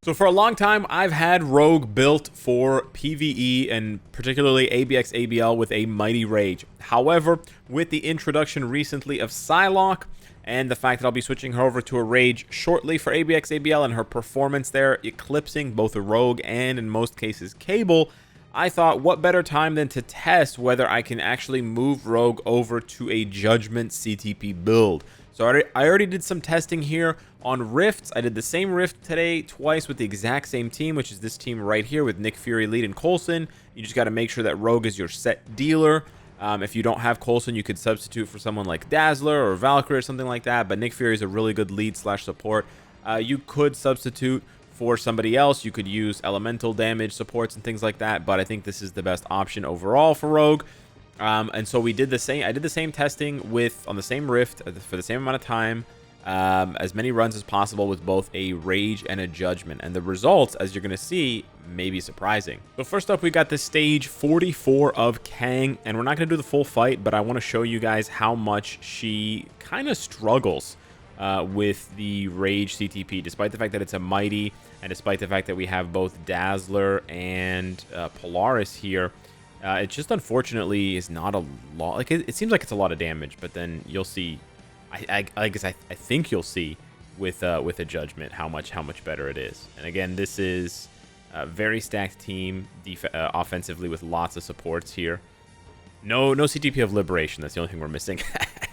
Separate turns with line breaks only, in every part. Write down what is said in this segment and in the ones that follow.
So for a long time, I've had Rogue built for PvE and particularly ABX ABL with a Mighty Rage. However, with the introduction recently of Psylocke and the fact that I'll be switching her over to a Rage shortly for ABX ABL and her performance there eclipsing both a Rogue and in most cases Cable, I thought what better time than to test whether I can actually move Rogue over to a Judgment CTP build. So I already did some testing here on Rifts. I did the same Rift today twice with the exact same team, which is this team right here with Nick Fury, Lead, and Coulson. You just got to make sure that Rogue is your set dealer. If you don't have Coulson, you could substitute for someone like Dazzler or Valkyrie or something like that, but Nick Fury is a really good lead slash support. You could substitute for somebody else. You could use elemental damage supports and things like that, but I think this is the best option overall for Rogue. And so we did the same. I did the same testing on the same Rift for the same amount of time, as many runs as possible with both a Rage and a Judgment. And the results, as you're going to see, may be surprising. So first up, we got the stage 44 of Kang, and we're not going to do the full fight, but I want to show you guys how much she kind of struggles with the Rage CTP, despite the fact that it's a Mighty, and despite the fact that we have both Dazzler and Polaris here. It just unfortunately is not a lot. Like it seems like it's a lot of damage, but then you'll see. I guess I think you'll see with a Judgment how much better it is. And again, this is a very stacked team offensively with lots of supports here. No CTP of Liberation. That's the only thing we're missing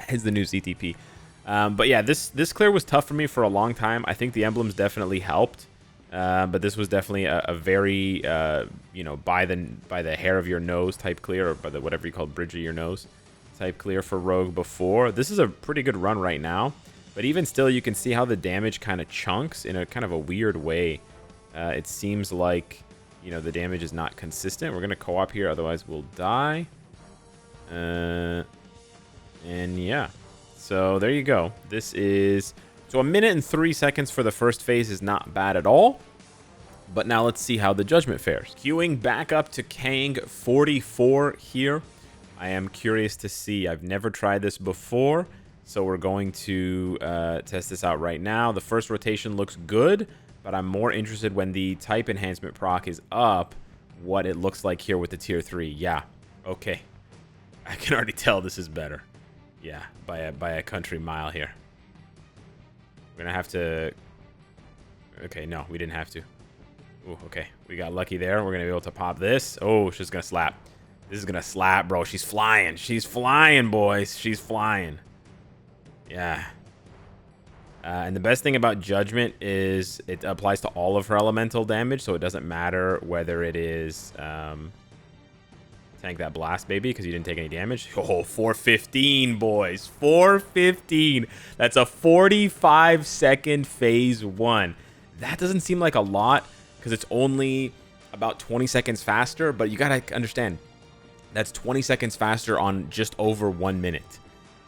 is the new CTP. But yeah, this clear was tough for me for a long time. I think the emblems definitely helped. But this was definitely a very, by the hair of your nose type clear, or by the whatever you call bridge of your nose type clear for Rogue before. This is a pretty good run right now, but even still, you can see how the damage kind of chunks in a kind of a weird way. It seems like, the damage is not consistent. We're going to co-op here, otherwise we'll die. And yeah, so there you go. This is... So 1 minute and 3 seconds for the first phase is not bad at all. But now let's see how the Judgment fares. Queuing back up to Kang 44 here. I am curious to see. I've never tried this before, so we're going to test this out right now. The first rotation looks good, but I'm more interested when the type enhancement proc is up, what it looks like here with the tier 3. Yeah, okay. I can already tell this is better. Yeah, by a country mile here. We're going to have to... Okay, no, we didn't have to. Ooh, okay. We got lucky there. We're going to be able to pop this. Oh, she's going to slap. This is going to slap, bro. She's flying. She's flying, boys. She's flying. Yeah. And the best thing about Judgment is it applies to all of her elemental damage, so it doesn't matter whether it is... Tank that blast, baby, because you didn't take any damage. Oh, 415, boys. 415. That's a 45-second phase 1. That doesn't seem like a lot because it's only about 20 seconds faster, but you got to understand, that's 20 seconds faster on just over 1 minute,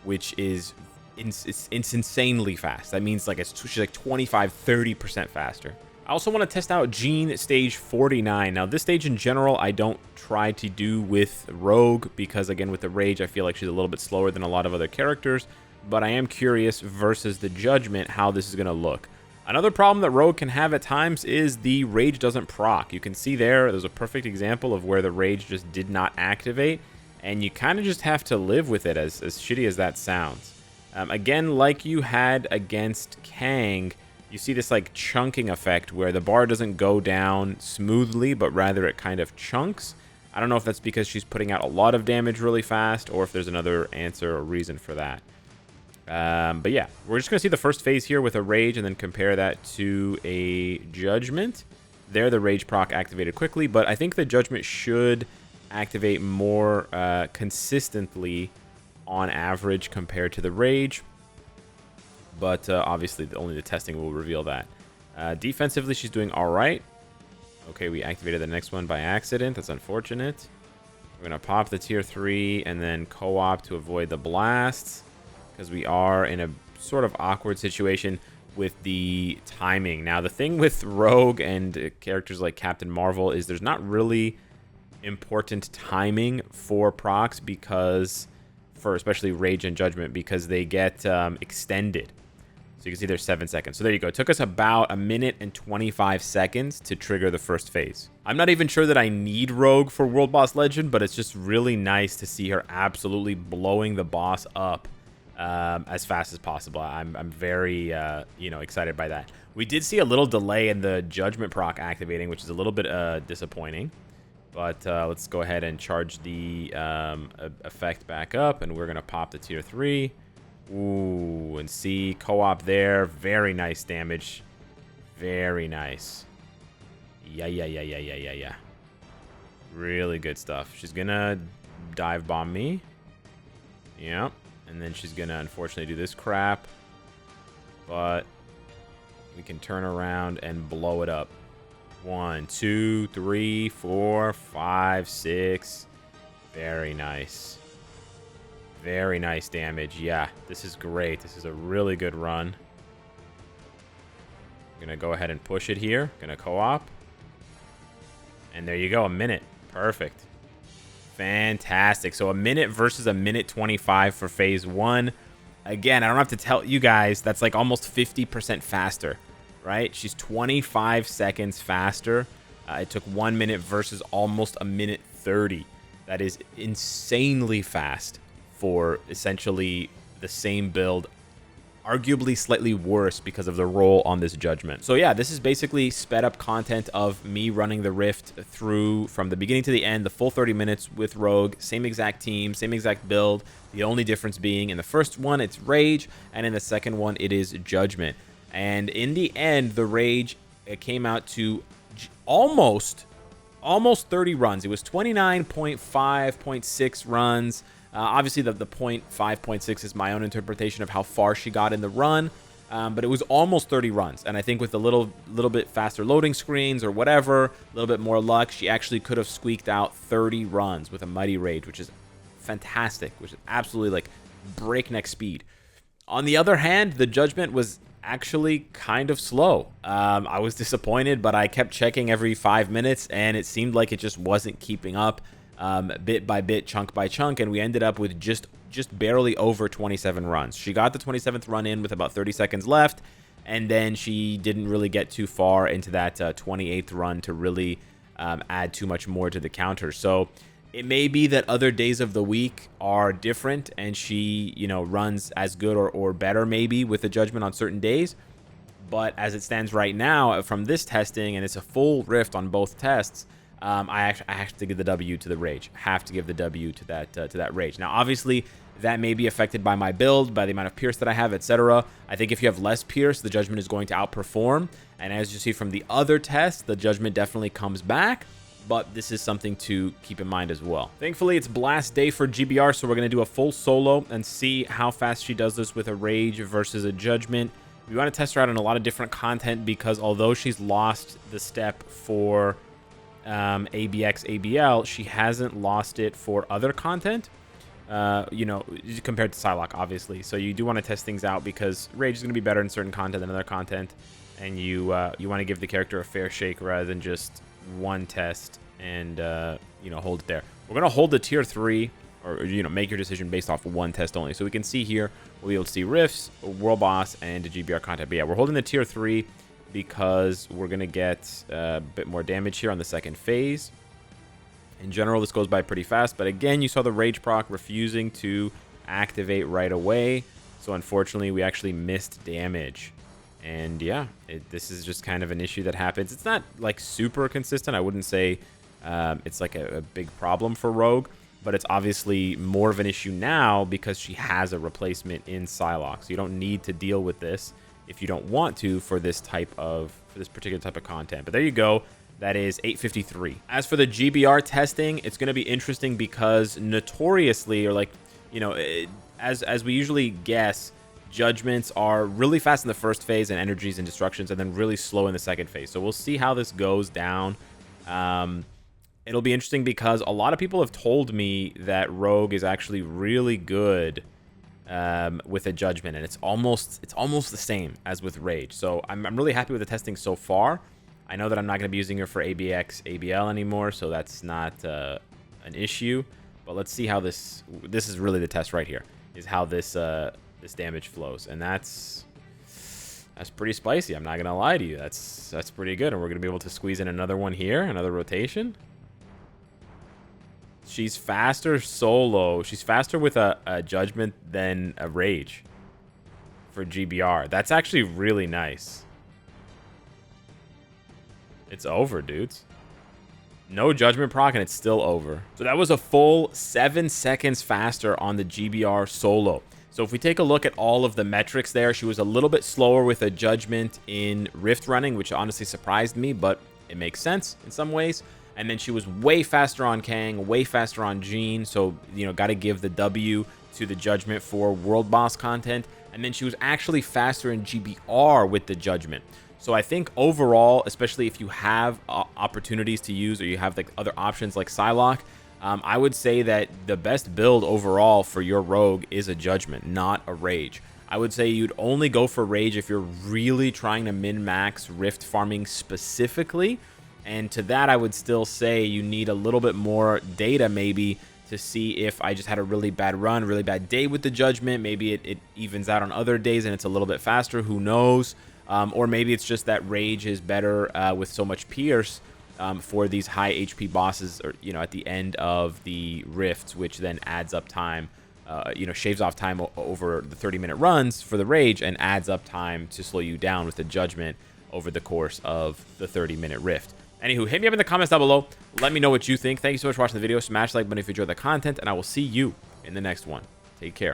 which is it's insanely fast. That means she's like 25-30% faster. I also want to test out Jean stage 49. Now, this stage in general, I don't try to do with Rogue because, again, with the Rage, I feel like she's a little bit slower than a lot of other characters. But I am curious versus the Judgment how this is going to look. Another problem that Rogue can have at times is the Rage doesn't proc. You can see there's a perfect example of where the Rage just did not activate. And you kind of just have to live with it, as shitty as that sounds. Again, like you had against Kang... You see this chunking effect where the bar doesn't go down smoothly, but rather it kind of chunks. I don't know if that's because she's putting out a lot of damage really fast or if there's another answer or reason for that. But yeah, we're just going to see the first phase here with a Rage and then compare that to a Judgment. There, the Rage proc activated quickly, but I think the Judgment should activate more consistently on average compared to the Rage. But obviously, only the testing will reveal that. Defensively, she's doing all right. Okay, we activated the next one by accident. That's unfortunate. We're going to pop the tier 3 and then co-op to avoid the blasts, because we are in a sort of awkward situation with the timing. Now, the thing with Rogue and characters like Captain Marvel is there's not really important timing for procs because... for especially Rage and Judgment, because they get extended. So you can see there's 7 seconds. So there you go. It took us about 1minute and 25 seconds to trigger the first phase. I'm not even sure that I need Rogue for World Boss Legend, but it's just really nice to see her absolutely blowing the boss up as fast as possible. I'm very, excited by that. We did see a little delay in the Judgment proc activating, which is a little bit disappointing. But let's go ahead and charge the effect back up, and we're going to pop the tier 3. Ooh, and see, co-op there. Very nice damage. Very nice. Yeah. Really good stuff. She's going to dive bomb me. Yep. And then she's going to, unfortunately, do this crap. But we can turn around and blow it up. 1, 2, 3, 4, 5, 6. Very nice. Very nice damage. Yeah, this is great. This is a really good run. I'm going to go ahead and push it here. Going to co-op. And there you go. 1 minute. Perfect. Fantastic. So 1 minute versus 1minute 25 for phase 1. Again, I don't have to tell you guys, that's like almost 50% faster, right? She's 25 seconds faster. It took 1 minute versus almost 1minute 30. That is insanely fast for essentially the same build, arguably slightly worse because of the roll on this Judgment. So yeah, this is basically sped up content of me running the Rift through from the beginning to the end, the full 30 minutes with Rogue, same exact team, same exact build. The only difference being in the first one, it's Rage, and in the second one, it is Judgment. And in the end, the Rage, it came out to almost 30 runs. It was 29.5.6 runs. Obviously, the point 5.6 is my own interpretation of how far she got in the run, but it was almost 30 runs. And I think with a little bit faster loading screens or whatever, a little bit more luck, she actually could have squeaked out 30 runs with a Mighty Rage, which is fantastic, which is absolutely like breakneck speed. On the other hand, the Judgment was actually kind of slow. I was disappointed, but I kept checking every 5 minutes, and it seemed like it just wasn't keeping up. Bit by bit, chunk by chunk, and we ended up with just barely over 27 runs. She got the 27th run in with about 30 seconds left, and then she didn't really get too far into that 28th run to really add too much more to the counter. So it may be that other days of the week are different, and she, runs as good or better maybe with the Judgment on certain days. But as it stands right now, from this testing, and it's a full Rift on both tests, I have to give the W to the Rage. Have to give the W to that Rage. Now, obviously, that may be affected by my build, by the amount of Pierce that I have, etc. I think if you have less Pierce, the Judgment is going to outperform. And as you see from the other tests, the Judgment definitely comes back. But this is something to keep in mind as well. Thankfully, it's Blast Day for GBR, so we're going to do a full solo and see how fast she does this with a Rage versus a Judgment. We want to test her out in a lot of different content because although she's lost the step for ABX, ABL, she hasn't lost it for other content, compared to Psylocke, obviously. So you do want to test things out because Rage is going to be better in certain content than other content, and you want to give the character a fair shake rather than just one test and hold it there. We're going to hold the tier 3, or make your decision based off of one test only. So we can see here, we'll be able to see Rifts, World Boss, and the GBR content. But yeah, we're holding the tier 3 because we're going to get a bit more damage here on the second phase. In general, this goes by pretty fast, but again, you saw the Rage proc refusing to activate right away, so unfortunately, we actually missed damage. And yeah, this is just kind of an issue that happens. It's not like super consistent. I wouldn't say it's like a big problem for Rogue, but it's obviously more of an issue now because she has a replacement in Psylocke, so you don't need to deal with this if you don't want to for this particular type of content. But there you go. That is 853. As for the GBR testing, it's going to be interesting because notoriously, or like, as we usually guess, Judgments are really fast in the first phase and energies and destructions, and then really slow in the second phase. So we'll see how this goes down. It'll be interesting because a lot of people have told me that Rogue is actually really good with a Judgment, and it's almost the same as with Rage. So I'm really happy with the testing so far. I know that I'm not going to be using her for ABX, ABL anymore, so that's not an issue. But let's see how this is really the test right here, is how this damage flows. And that's That's pretty spicy. I'm not going to lie to you. That's pretty good. And we're going to be able to squeeze in another one here. Another rotation. She's faster solo. She's faster with a Judgment than a Rage for GBR. That's actually really nice. It's over, dudes. No Judgment proc, and it's still over. So that was a full 7 seconds faster on the GBR solo. So if we take a look at all of the metrics there, she was a little bit slower with a Judgment in Rift running, which honestly surprised me, but it makes sense in some ways. And then she was way faster on Kang, way faster on Jean. So, you know, got to give the W to the Judgment for World Boss content. And then she was actually faster in GBR with the Judgment. So I think overall, especially if you have opportunities to use or you have like other options like Psylocke, I would say that the best build overall for your Rogue is a Judgment, not a Rage. I would say you'd only go for Rage if you're really trying to min-max Rift farming specifically. And to that, I would still say you need a little bit more data maybe to see if I just had a really bad run, really bad day with the Judgment. Maybe it evens out on other days and it's a little bit faster. Who knows? Or maybe it's just that Rage is better with so much Pierce for these high HP bosses, or you know, at the end of the rifts, which then adds up time, you know, shaves off time over the 30-minute runs for the Rage and adds up time to slow you down with the Judgment over the course of the 30-minute rift. Anywho, hit me up in the comments down below. Let me know what you think. Thank you so much for watching the video. Smash the like button if you enjoyed the content, and I will see you in the next one. Take care.